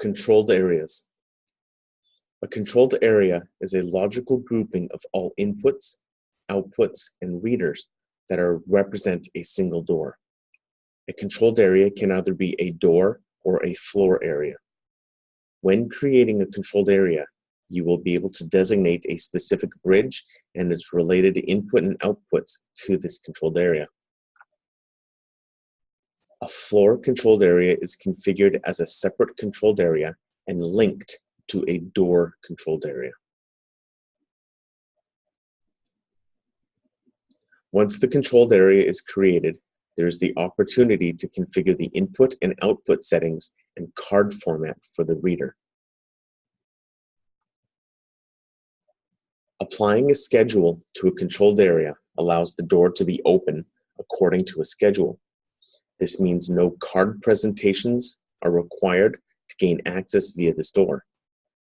Controlled areas. A controlled area is a logical grouping of all inputs, outputs, and readers that represent a single door. A controlled area can either be a door or a floor area. When creating a controlled area, you will be able to designate a specific bridge and its related input and outputs to this controlled area. A floor controlled area is configured as a separate controlled area and linked to a door controlled area. Once the controlled area is created, there is the opportunity to configure the input and output settings and card format for the reader. Applying a schedule to a controlled area allows the door to be open according to a schedule. This means no card presentations are required to gain access via this door.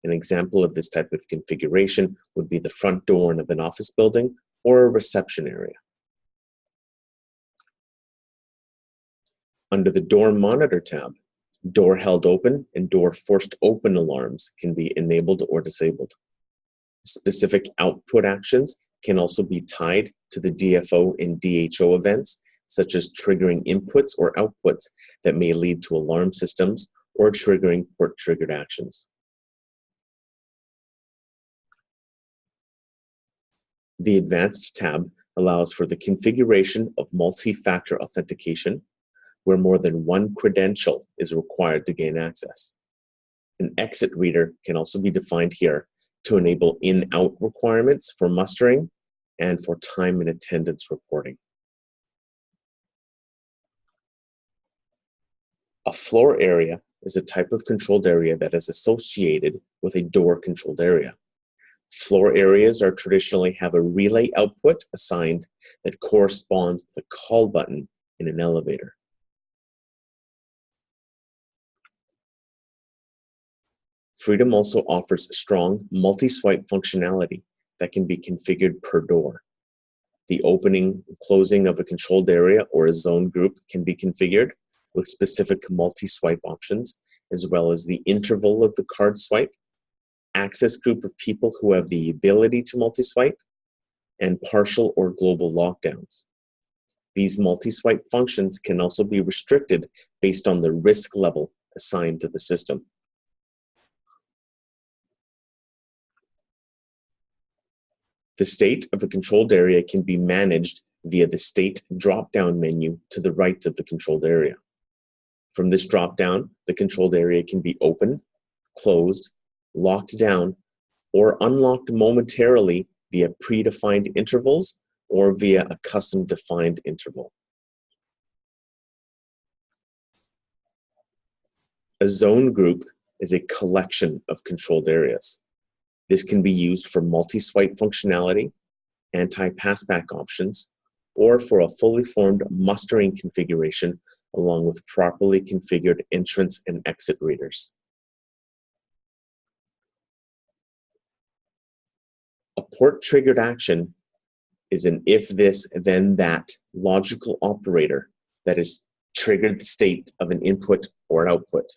An example of this type of configuration would be the front door of an office building or a reception area. Under the Door Monitor tab, door held open and door forced open alarms can be enabled or disabled. Specific output actions can also be tied to the DFO and DHO events, such as triggering inputs or outputs that may lead to alarm systems or triggering port-triggered actions. The Advanced tab allows for the configuration of multi-factor authentication, where more than one credential is required to gain access. An exit reader can also be defined here to enable in-out requirements for mustering and for time and attendance reporting. A floor area is a type of controlled area that is associated with a door controlled area. Floor areas are traditionally have a relay output assigned that corresponds with a call button in an elevator. Freedom also offers strong multi-swipe functionality that can be configured per door. The opening and closing of a controlled area or a zone group can be configured with specific multi-swipe options, as well as the interval of the card swipe, access group of people who have the ability to multi-swipe, and partial or global lockdowns. These multi-swipe functions can also be restricted based on the risk level assigned to the system. The state of a controlled area can be managed via the state drop-down menu to the right of the controlled area. From this drop-down, the controlled area can be open, closed, locked down, or unlocked momentarily via predefined intervals or via a custom-defined interval. A zone group is a collection of controlled areas. This can be used for multi-swipe functionality, anti-passback options, or for a fully formed mustering configuration along with properly configured entrance and exit readers. A port-triggered action is an if-this, then-that logical operator that has triggered the state of an input or an output.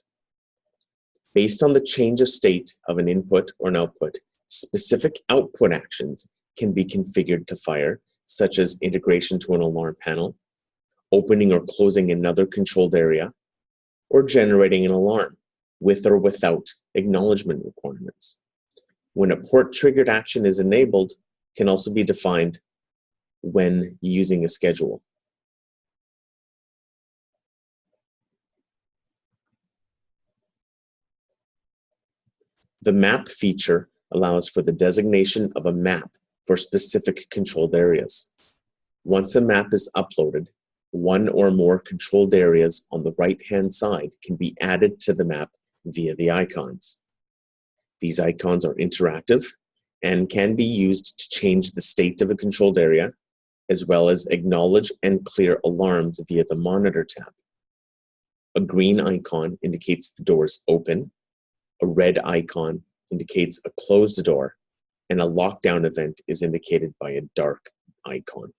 Based on the change of state of an input or an output, specific output actions can be configured to fire, such as integration to an alarm panel, opening or closing another controlled area, or generating an alarm with or without acknowledgement requirements. When a port-triggered action is enabled, can also be defined when using a schedule. The map feature allows for the designation of a map for specific controlled areas. Once a map is uploaded, one or more controlled areas on the right-hand side can be added to the map via the icons. These icons are interactive and can be used to change the state of a controlled area, as well as acknowledge and clear alarms via the Monitor tab. A green icon indicates the door is open, a red icon indicates a closed door, and a lockdown event is indicated by a dark icon.